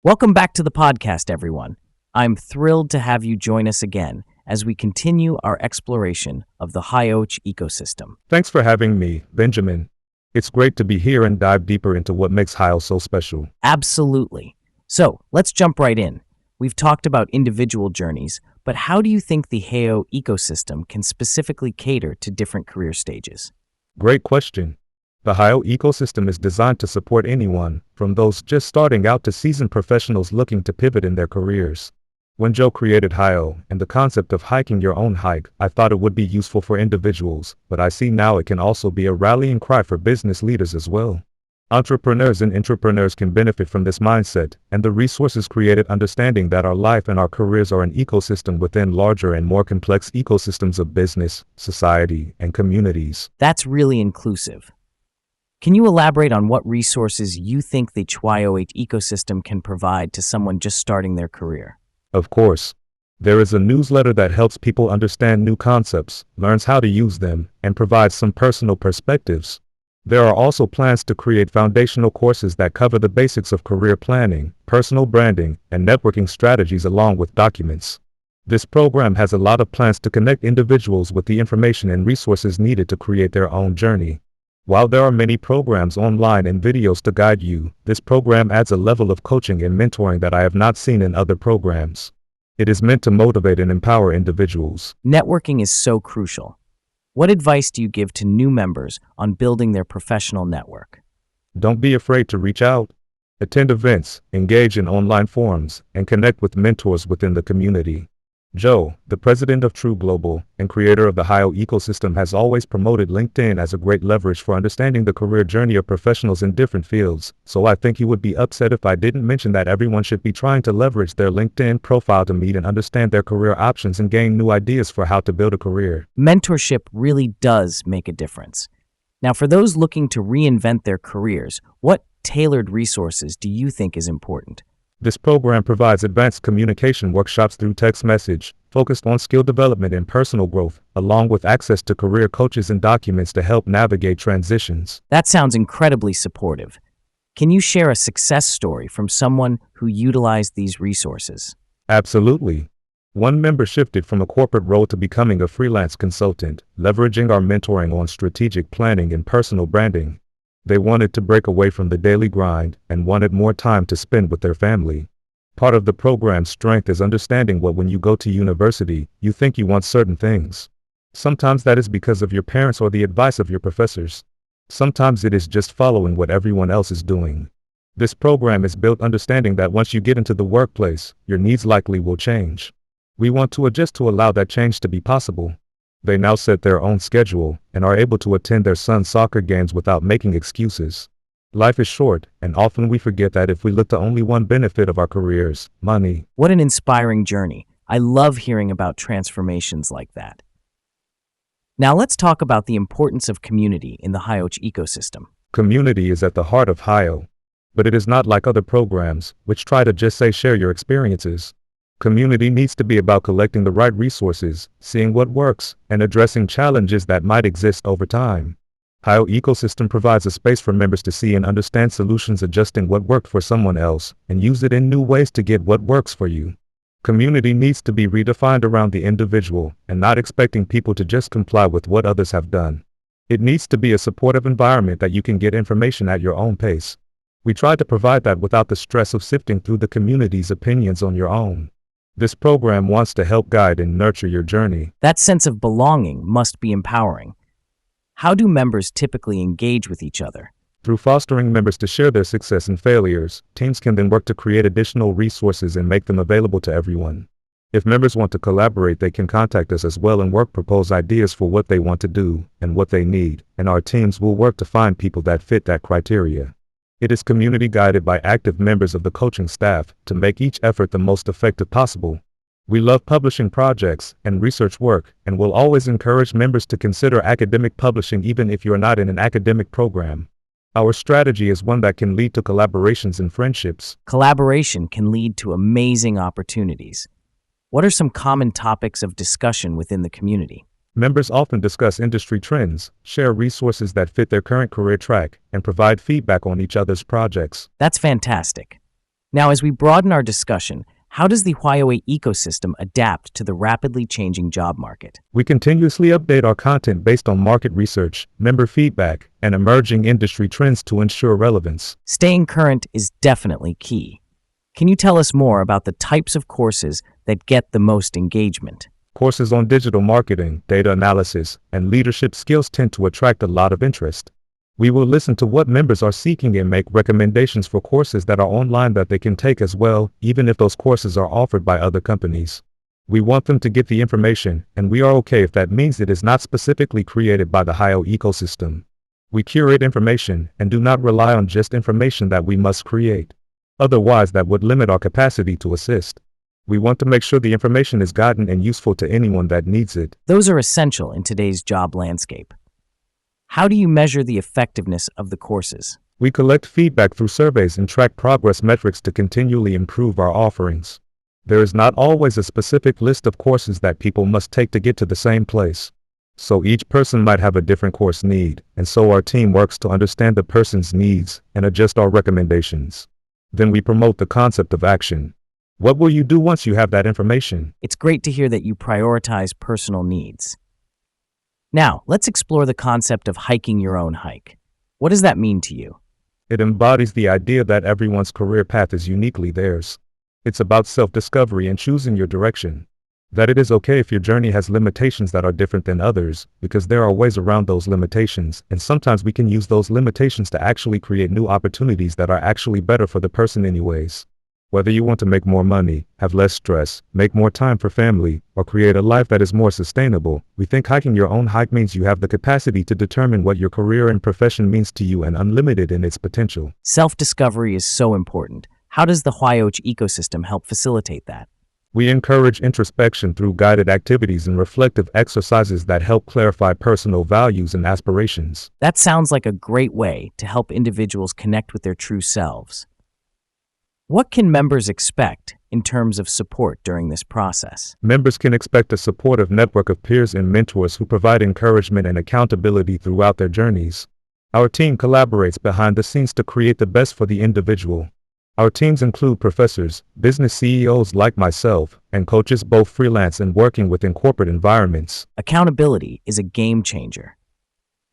Welcome back to the podcast, everyone. I'm thrilled to have you join us again as we continue our exploration of the HYOH ecosystem. Thanks for having me, Benjamin. It's great to be here and dive deeper into what makes HYOH so special. Absolutely. So, let's jump right in. We've talked about individual journeys, but how do you think the HYOH ecosystem can specifically cater to different career stages? Great question. The HYOH ecosystem is designed to support anyone, from those just starting out to seasoned professionals looking to pivot in their careers. When Joe created HYOH and the concept of hiking your own hike, I thought it would be useful for individuals, but I see now it can also be a rallying cry for business leaders as well. Entrepreneurs and intrapreneurs can benefit from this mindset, and the resources created understanding that our life and our careers are an ecosystem within larger and more complex ecosystems of business, society, and communities. That's really inclusive. Can you elaborate on what resources you think the HYOH ecosystem can provide to someone just starting their career? Of course. There is a newsletter that helps people understand new concepts, learns how to use them, and provides some personal perspectives. There are also plans to create foundational courses that cover the basics of career planning, personal branding, and networking strategies along with documents. This program has a lot of plans to connect individuals with the information and resources needed to create their own journey. While there are many programs online and videos to guide you, this program adds a level of coaching and mentoring that I have not seen in other programs. It is meant to motivate and empower individuals. Networking is so crucial. What advice do you give to new members on building their professional network? Don't be afraid to reach out. Attend events, engage in online forums, and connect with mentors within the community. Joe, the president of True Global and creator of the HYOH ecosystem, has always promoted LinkedIn as a great leverage for understanding the career journey of professionals in different fields, so I think he would be upset if I didn't mention that everyone should be trying to leverage their LinkedIn profile to meet and understand their career options and gain new ideas for how to build a career. Mentorship really does make a difference. Now, for those looking to reinvent their careers, what tailored resources do you think is important? This program provides advanced communication workshops through text message, focused on skill development and personal growth, along with access to career coaches and documents to help navigate transitions. That sounds incredibly supportive. Can you share a success story from someone who utilized these resources? Absolutely. One member shifted from a corporate role to becoming a freelance consultant, leveraging our mentoring on strategic planning and personal branding. They wanted to break away from the daily grind and wanted more time to spend with their family. Part of the program's strength is understanding what when you go to university, you think you want certain things. Sometimes that is because of your parents or the advice of your professors. Sometimes it is just following what everyone else is doing. This program is built understanding that once you get into the workplace, your needs likely will change. We want to adjust to allow that change to be possible. They now set their own schedule and are able to attend their son's soccer games without making excuses. Life is short, and often we forget that if we look to only one benefit of our careers, money. What an inspiring journey. I love hearing about transformations like that. Now let's talk about the importance of community in the HYOH ecosystem. Community is at the heart of HYOH, but it is not like other programs, which try to just say share your experiences. Community needs to be about collecting the right resources, seeing what works, and addressing challenges that might exist over time. HYOH ecosystem provides a space for members to see and understand solutions, adjusting what worked for someone else, and use it in new ways to get what works for you. Community needs to be redefined around the individual, and not expecting people to just comply with what others have done. It needs to be a supportive environment that you can get information at your own pace. We try to provide that without the stress of sifting through the community's opinions on your own. This program wants to help guide and nurture your journey. That sense of belonging must be empowering. How do members typically engage with each other? Through fostering members to share their success and failures, teams can then work to create additional resources and make them available to everyone. If members want to collaborate, they can contact us as well and propose ideas for what they want to do and what they need, and our teams will work to find people that fit that criteria. It is community guided by active members of the coaching staff to make each effort the most effective possible. We love publishing projects and research work and will always encourage members to consider academic publishing even if you are not in an academic program. Our strategy is one that can lead to collaborations and friendships. Collaboration can lead to amazing opportunities. What are some common topics of discussion within the community? Members often discuss industry trends, share resources that fit their current career track, and provide feedback on each other's projects. That's fantastic. Now, as we broaden our discussion, how does the HYOH ecosystem adapt to the rapidly changing job market? We continuously update our content based on market research, member feedback, and emerging industry trends to ensure relevance. Staying current is definitely key. Can you tell us more about the types of courses that get the most engagement? Courses on digital marketing, data analysis, and leadership skills tend to attract a lot of interest. We will listen to what members are seeking and make recommendations for courses that are online that they can take as well, even if those courses are offered by other companies. We want them to get the information, and we are okay if that means it is not specifically created by the HYOH ecosystem. We curate information and do not rely on just information that we must create. Otherwise, that would limit our capacity to assist. We want to make sure the information is gotten and useful to anyone that needs it. Those are essential in today's job landscape. How do you measure the effectiveness of the courses? We collect feedback through surveys and track progress metrics to continually improve our offerings. There is not always a specific list of courses that people must take to get to the same place. So each person might have a different course need, and so our team works to understand the person's needs and adjust our recommendations. Then we promote the concept of action. What will you do once you have that information? It's great to hear that you prioritize personal needs. Now, let's explore the concept of hiking your own hike. What does that mean to you? It embodies the idea that everyone's career path is uniquely theirs. It's about self-discovery and choosing your direction. That it is okay if your journey has limitations that are different than others, because there are ways around those limitations, and sometimes we can use those limitations to actually create new opportunities that are actually better for the person anyways. Whether you want to make more money, have less stress, make more time for family, or create a life that is more sustainable, we think hiking your own hike means you have the capacity to determine what your career and profession means to you and unlimited in its potential. Self-discovery is so important. How does the HYOH ecosystem help facilitate that? We encourage introspection through guided activities and reflective exercises that help clarify personal values and aspirations. That sounds like a great way to help individuals connect with their true selves. What can members expect in terms of support during this process? Members can expect a supportive network of peers and mentors who provide encouragement and accountability throughout their journeys. Our team collaborates behind the scenes to create the best for the individual. Our teams include professors, business CEOs like myself, and coaches both freelance and working within corporate environments. Accountability is a game changer.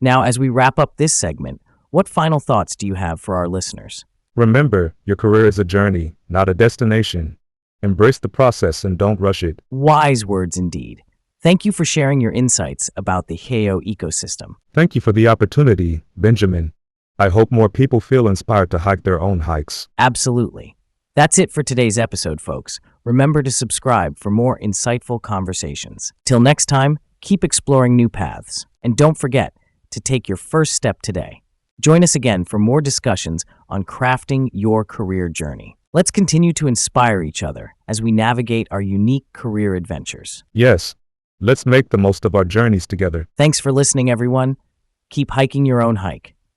Now, as we wrap up this segment, what final thoughts do you have for our listeners? Remember, your career is a journey, not a destination. Embrace the process and don't rush it. Wise words indeed. Thank you for sharing your insights about the HYOH ecosystem. Thank you for the opportunity, Benjamin. I hope more people feel inspired to hike their own hikes. Absolutely. That's it for today's episode, folks. Remember to subscribe for more insightful conversations. Till next time, keep exploring new paths. And don't forget to take your first step today. Join us again for more discussions on crafting your career journey. Let's continue to inspire each other as we navigate our unique career adventures. Yes, let's make the most of our journeys together. Thanks for listening, everyone. Keep hiking your own hike.